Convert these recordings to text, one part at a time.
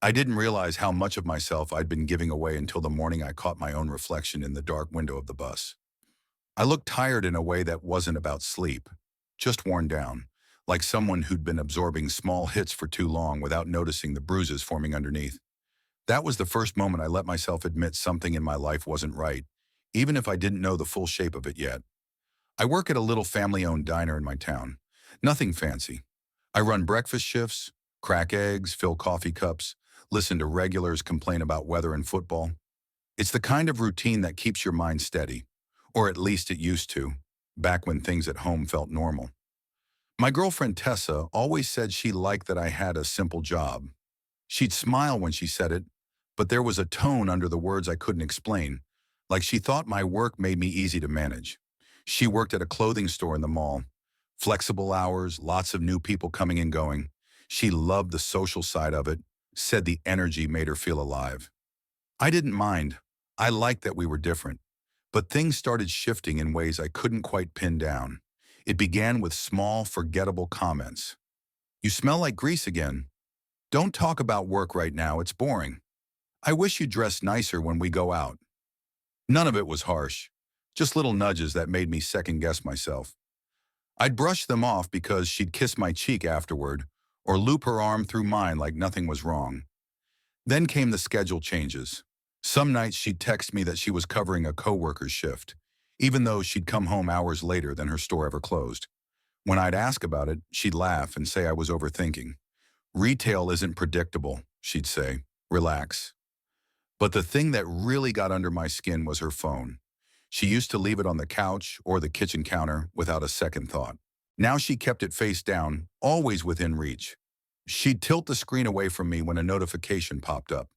I didn't realize how much of myself I'd been giving away until the morning I caught my own reflection in the dark window of the bus. I looked tired in a way that wasn't about sleep, just worn down, like someone who'd been absorbing small hits for too long without noticing the bruises forming underneath. That was the first moment I let myself admit something in my life wasn't right, even if I didn't know the full shape of it yet. I work at a little family-owned diner in my town. Nothing fancy. I run breakfast shifts, crack eggs, fill coffee cups, listen to regulars complain about weather and football. It's the kind of routine that keeps your mind steady, or at least it used to, back when things at home felt normal. My girlfriend Tessa always said she liked that I had a simple job. She'd smile when she said it, but there was a tone under the words I couldn't explain, like she thought my work made me easy to manage. She worked at a clothing store in the mall. Flexible hours, lots of new people coming and going. She loved the social side of it, said the energy made her feel alive. I didn't mind. I liked that we were different. But things started shifting in ways I couldn't quite pin down. It began with small, forgettable comments. "You smell like grease again. Don't talk about work right now, it's boring. I wish you'd dress nicer when we go out." None of it was harsh, just little nudges that made me second-guess myself. I'd brush them off because she'd kiss my cheek afterward or loop her arm through mine like nothing was wrong. Then came the schedule changes. Some nights she'd text me that she was covering a coworker's shift, even though she'd come home hours later than her store ever closed. When I'd ask about it, she'd laugh and say I was overthinking. "Retail isn't predictable," she'd say. "Relax." But the thing that really got under my skin was her phone. She used to leave it on the couch or the kitchen counter without a second thought. Now she kept it face down, always within reach. She'd tilt the screen away from me when a notification popped up.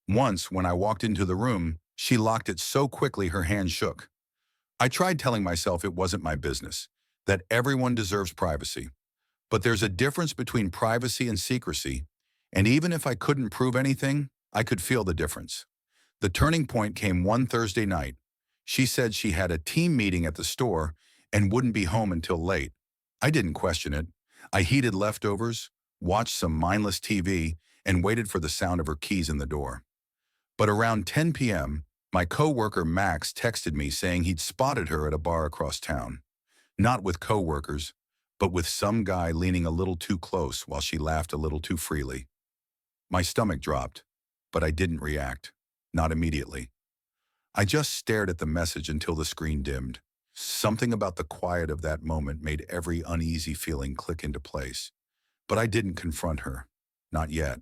Once, when I walked into the room, she locked it so quickly her hand shook. I tried telling myself it wasn't my business, that everyone deserves privacy. But there's a difference between privacy and secrecy, and even if I couldn't prove anything, I could feel the difference. The turning point came one Thursday night. She said she had a team meeting at the store and wouldn't be home until late. I didn't question it. I heated leftovers, watched some mindless TV, and waited for the sound of her keys in the door. But around 10 p.m., my coworker Max texted me saying he'd spotted her at a bar across town. Not with coworkers, but with some guy leaning a little too close while she laughed a little too freely. My stomach dropped, but I didn't react. Not immediately. I just stared at the message until the screen dimmed. Something about the quiet of that moment made every uneasy feeling click into place. But I didn't confront her. Not yet.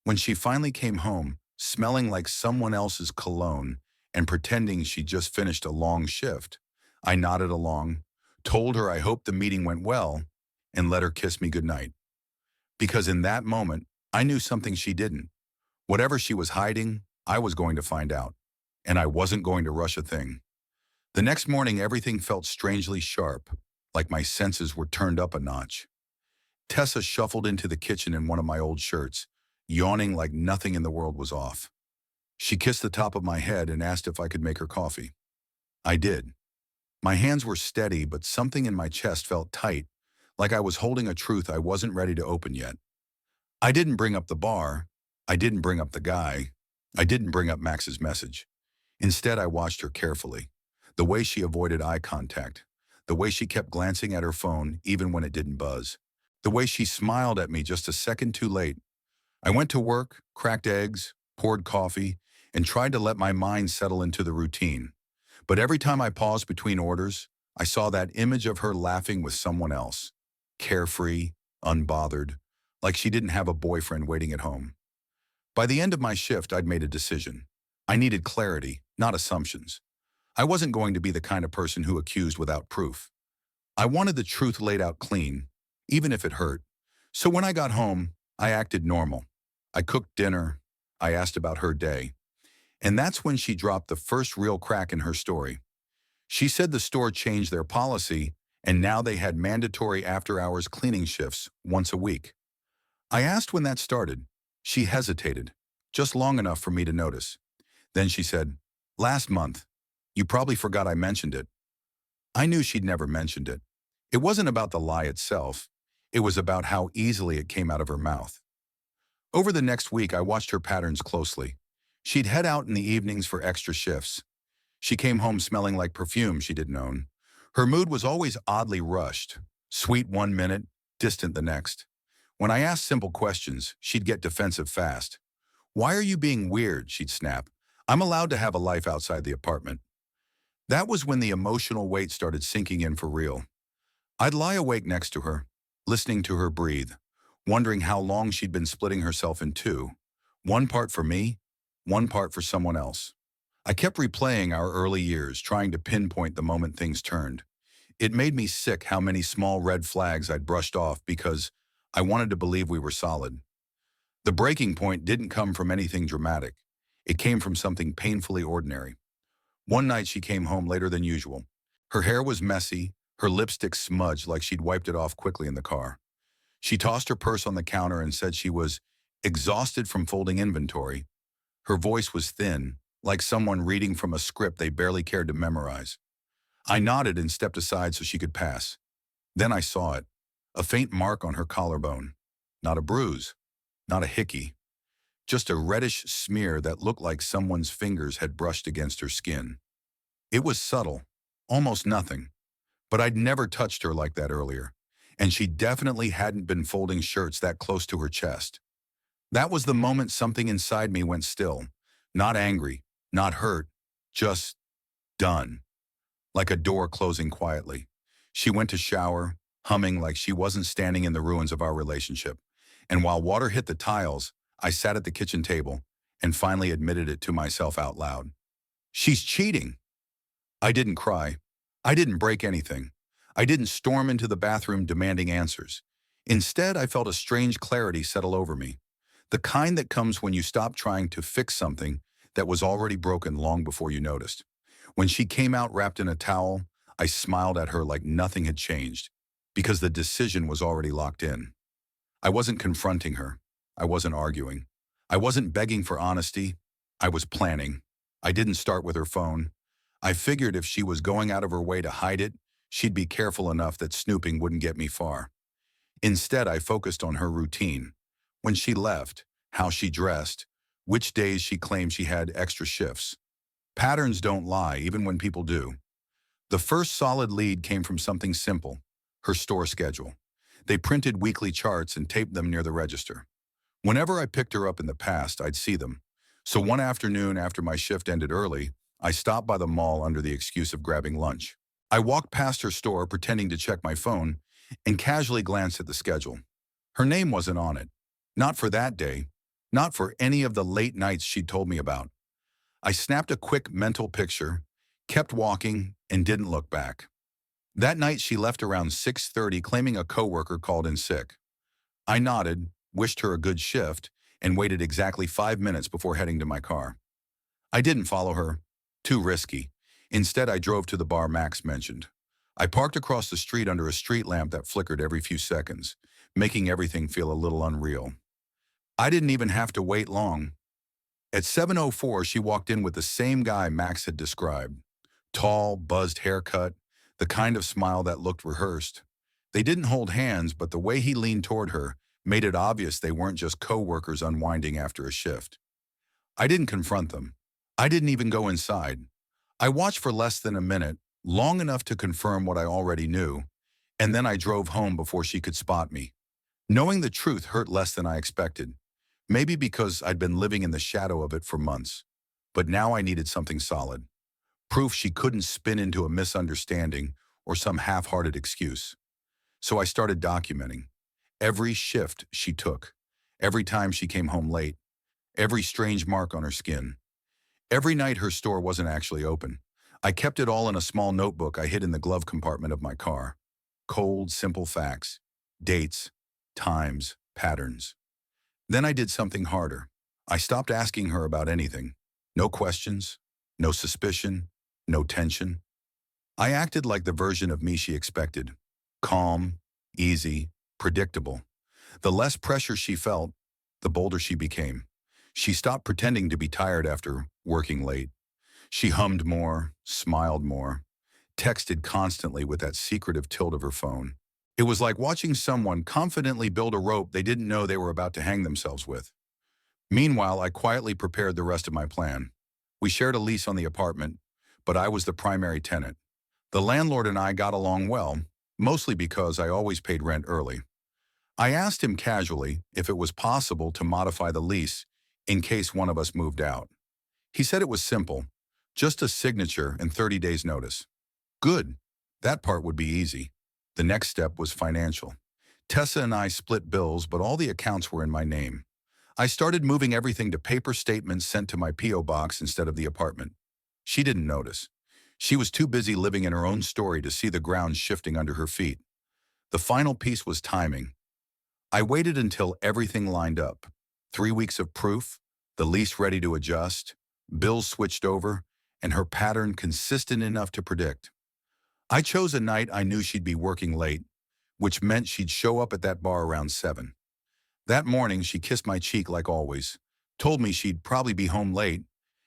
When she finally came home, smelling like someone else's cologne and pretending she'd just finished a long shift, I nodded along, told her I hoped the meeting went well, and let her kiss me goodnight. Because in that moment, I knew something she didn't. Whatever she was hiding, I was going to find out. And I wasn't going to rush a thing. The next morning, everything felt strangely sharp, like my senses were turned up a notch. Tessa shuffled into the kitchen in one of my old shirts, yawning like nothing in the world was off. She kissed the top of my head and asked if I could make her coffee. I did. My hands were steady, but something in my chest felt tight, like I was holding a truth I wasn't ready to open yet. I didn't bring up the bar. I didn't bring up the guy. I didn't bring up Max's message. Instead, I watched her carefully. The way she avoided eye contact. The way she kept glancing at her phone even when it didn't buzz. The way she smiled at me just a second too late. I went to work, cracked eggs, poured coffee, and tried to let my mind settle into the routine. But every time I paused between orders, I saw that image of her laughing with someone else. Carefree, unbothered, like she didn't have a boyfriend waiting at home. By the end of my shift, I'd made a decision. I needed clarity, not assumptions. I wasn't going to be the kind of person who accused without proof. I wanted the truth laid out clean, even if it hurt. So when I got home, I acted normal. I cooked dinner. I asked about her day. And that's when she dropped the first real crack in her story. She said the store changed their policy, and now they had mandatory after-hours cleaning shifts once a week. I asked when that started. She hesitated, just long enough for me to notice. Then she said, "Last month. You probably forgot I mentioned it." I knew she'd never mentioned it. It wasn't about the lie itself. It was about how easily it came out of her mouth. Over the next week, I watched her patterns closely. She'd head out in the evenings for extra shifts. She came home smelling like perfume she didn't own. Her mood was always oddly rushed, sweet one minute, distant the next. When I asked simple questions, she'd get defensive fast. "Why are you being weird?" she'd snap. "I'm allowed to have a life outside the apartment." That was when the emotional weight started sinking in for real. I'd lie awake next to her, listening to her breathe, wondering how long she'd been splitting herself in two. One part for me, one part for someone else. I kept replaying our early years, trying to pinpoint the moment things turned. It made me sick how many small red flags I'd brushed off because I wanted to believe we were solid. The breaking point didn't come from anything dramatic. It came from something painfully ordinary. One night she came home later than usual. Her hair was messy, her lipstick smudged like she'd wiped it off quickly in the car. She tossed her purse on the counter and said she was exhausted from folding inventory. Her voice was thin, like someone reading from a script they barely cared to memorize. I nodded and stepped aside so she could pass. Then I saw it, a faint mark on her collarbone. Not a bruise, not a hickey, just a reddish smear that looked like someone's fingers had brushed against her skin. It was subtle, almost nothing, but I'd never touched her like that earlier, and she definitely hadn't been folding shirts that close to her chest. That was the moment something inside me went still, not angry, not hurt, just done, like a door closing quietly. She went to shower, humming like she wasn't standing in the ruins of our relationship. And while water hit the tiles, I sat at the kitchen table and finally admitted it to myself out loud. "She's cheating." I didn't cry. I didn't break anything. I didn't storm into the bathroom demanding answers. Instead, I felt a strange clarity settle over me, the kind that comes when you stop trying to fix something that was already broken long before you noticed. When she came out wrapped in a towel, I smiled at her like nothing had changed, because the decision was already locked in. I wasn't confronting her. I wasn't arguing. I wasn't begging for honesty. I was planning. I didn't start with her phone. I figured if she was going out of her way to hide it, she'd be careful enough that snooping wouldn't get me far. Instead, I focused on her routine. When she left, how she dressed, which days she claimed she had extra shifts. Patterns don't lie, even when people do. The first solid lead came from something simple, her store schedule. They printed weekly charts and taped them near the register. Whenever I picked her up in the past, I'd see them. So one afternoon after my shift ended early, I stopped by the mall under the excuse of grabbing lunch. I walked past her store pretending to check my phone and casually glanced at the schedule. Her name wasn't on it. Not for that day. Not for any of the late nights she'd told me about. I snapped a quick mental picture, kept walking, and didn't look back. That night she left around 6:30 claiming a coworker called in sick. I nodded, wished her a good shift, and waited exactly 5 minutes before heading to my car. I didn't follow her. Too risky. Instead, I drove to the bar Max mentioned. I parked across the street under a street lamp that flickered every few seconds, making everything feel a little unreal. I didn't even have to wait long. At 7:04, she walked in with the same guy Max had described. Tall, buzzed haircut, the kind of smile that looked rehearsed. They didn't hold hands, but the way he leaned toward her made it obvious they weren't just co-workers unwinding after a shift. I didn't confront them. I didn't even go inside. I watched for less than a minute, long enough to confirm what I already knew, and then I drove home before she could spot me. Knowing the truth hurt less than I expected. Maybe because I'd been living in the shadow of it for months. But now I needed something solid. Proof she couldn't spin into a misunderstanding or some half-hearted excuse. So I started documenting. Every shift she took. Every time she came home late. Every strange mark on her skin. Every night her store wasn't actually open. I kept it all in a small notebook I hid in the glove compartment of my car. Cold, simple facts. Dates. Times. Patterns. Then I did something harder. I stopped asking her about anything. No questions, no suspicion, no tension. I acted like the version of me she expected. Calm, easy, predictable. The less pressure she felt, the bolder she became. She stopped pretending to be tired after working late. She hummed more, smiled more, texted constantly with that secretive tilt of her phone. It was like watching someone confidently build a rope they didn't know they were about to hang themselves with. Meanwhile, I quietly prepared the rest of my plan. We shared a lease on the apartment, but I was the primary tenant. The landlord and I got along well, mostly because I always paid rent early. I asked him casually if it was possible to modify the lease in case one of us moved out. He said it was simple, just a signature and 30 days notice. Good. That part would be easy. The next step was financial. Tessa and I split bills, but all the accounts were in my name. I started moving everything to paper statements sent to my P.O. box instead of the apartment. She didn't notice. She was too busy living in her own story to see the ground shifting under her feet. The final piece was timing. I waited until everything lined up. 3 weeks of proof, the lease ready to adjust, bills switched over, and her pattern consistent enough to predict. I chose a night I knew she'd be working late, which meant she'd show up at that bar around 7. That morning, she kissed my cheek like always, told me she'd probably be home late,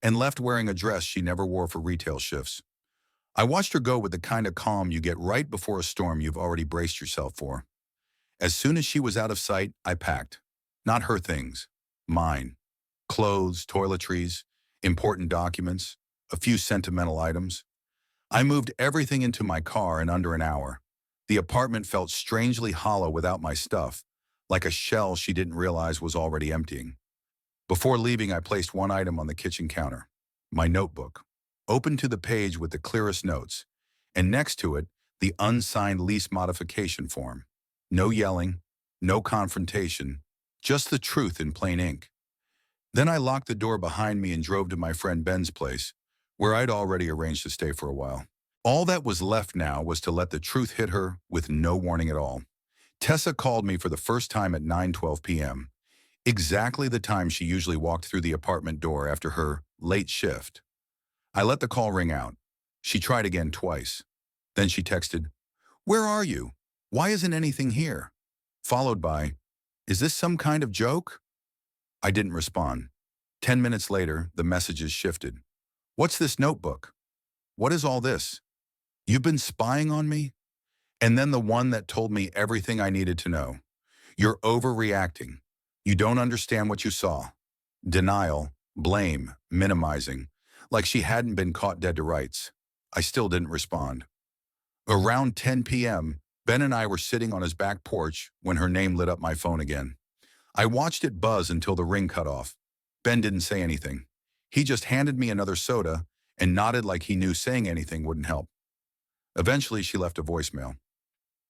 and left wearing a dress she never wore for retail shifts. I watched her go with the kind of calm you get right before a storm you've already braced yourself for. As soon as she was out of sight, I packed. Not her things, mine. Clothes, toiletries, important documents, a few sentimental items. I moved everything into my car in under an hour. The apartment felt strangely hollow without my stuff, like a shell she didn't realize was already emptying. Before leaving, I placed one item on the kitchen counter, my notebook, open to the page with the clearest notes, and next to it, the unsigned lease modification form. No yelling, no confrontation, just the truth in plain ink. Then I locked the door behind me and drove to my friend Ben's place, where I'd already arranged to stay for a while. All that was left now was to let the truth hit her with no warning at all. Tessa called me for the first time at 9:12 p.m., exactly the time she usually walked through the apartment door after her late shift. I let the call ring out. She tried again twice. Then she texted, "Where are you? Why isn't anything here?" Followed by, "Is this some kind of joke?" I didn't respond. 10 minutes later, the messages shifted. "What's this notebook? What is all this? You've been spying on me?" And then the one that told me everything I needed to know. "You're overreacting. You don't understand what you saw." Denial, blame, minimizing, like she hadn't been caught dead to rights. I still didn't respond. Around 10 p.m., Ben and I were sitting on his back porch when her name lit up my phone again. I watched it buzz until the ring cut off. Ben didn't say anything. He just handed me another soda and nodded like he knew saying anything wouldn't help. Eventually, she left a voicemail.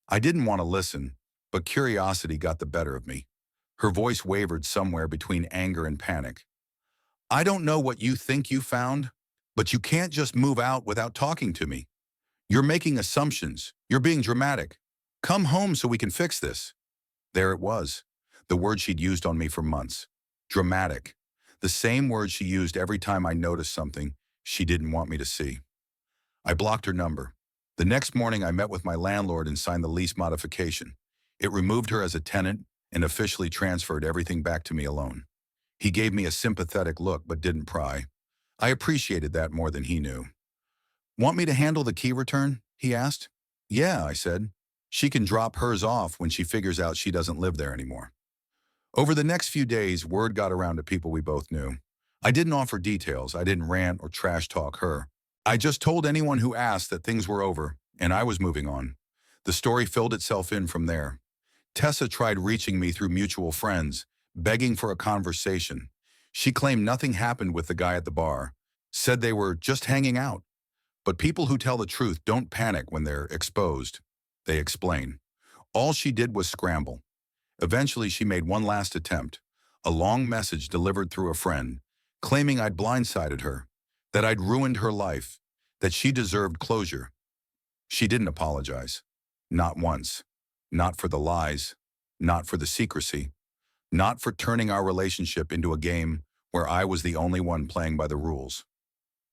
I didn't want to listen, but curiosity got the better of me. Her voice wavered somewhere between anger and panic. "I don't know what you think you found, but you can't just move out without talking to me. You're making assumptions. You're being dramatic. Come home so we can fix this." There it was, the word she'd used on me for months. Dramatic. The same word she used every time I noticed something she didn't want me to see. I blocked her number. The next morning, I met with my landlord and signed the lease modification. It removed her as a tenant and officially transferred everything back to me alone. He gave me a sympathetic look but didn't pry. I appreciated that more than he knew. "Want me to handle the key return?" he asked. "Yeah," I said. "She can drop hers off when she figures out she doesn't live there anymore." Over the next few days, word got around to people we both knew. I didn't offer details. I didn't rant or trash talk her. I just told anyone who asked that things were over and I was moving on. The story filled itself in from there. Tessa tried reaching me through mutual friends, begging for a conversation. She claimed nothing happened with the guy at the bar, said they were just hanging out. But people who tell the truth don't panic when they're exposed. They explain. All she did was scramble. Eventually, she made one last attempt, a long message delivered through a friend, claiming I'd blindsided her, that I'd ruined her life, that she deserved closure. She didn't apologize. Not once. Not for the lies. Not for the secrecy. Not for turning our relationship into a game where I was the only one playing by the rules.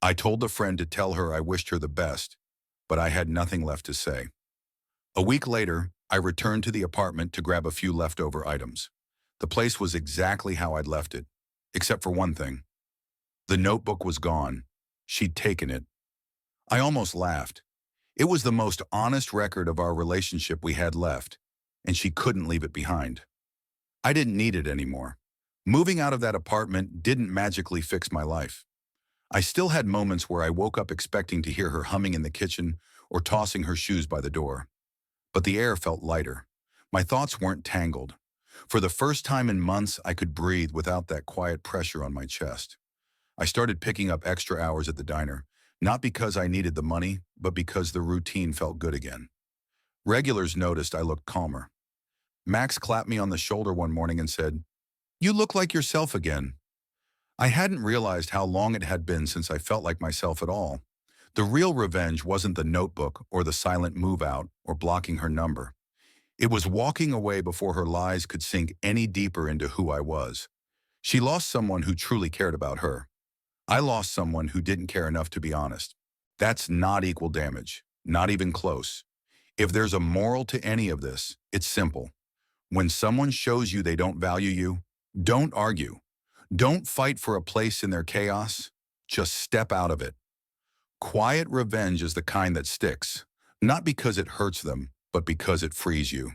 I told the friend to tell her I wished her the best, but I had nothing left to say. A week later, I returned to the apartment to grab a few leftover items. The place was exactly how I'd left it, except for one thing. The notebook was gone. She'd taken it. I almost laughed. It was the most honest record of our relationship we had left, and she couldn't leave it behind. I didn't need it anymore. Moving out of that apartment didn't magically fix my life. I still had moments where I woke up expecting to hear her humming in the kitchen or tossing her shoes by the door. But the air felt lighter. My thoughts weren't tangled. For the first time in months, I could breathe without that quiet pressure on my chest. I started picking up extra hours at the diner, not because I needed the money, but because the routine felt good again. Regulars noticed I looked calmer. Max clapped me on the shoulder one morning and said, "You look like yourself again." I hadn't realized how long it had been since I felt like myself at all. The real revenge wasn't the notebook or the silent move out or blocking her number. It was walking away before her lies could sink any deeper into who I was. She lost someone who truly cared about her. I lost someone who didn't care enough to be honest. That's not equal damage, not even close. If there's a moral to any of this, it's simple. When someone shows you they don't value you, don't argue. Don't fight for a place in their chaos. Just step out of it. Quiet revenge is the kind that sticks, not because it hurts them, but because it frees you.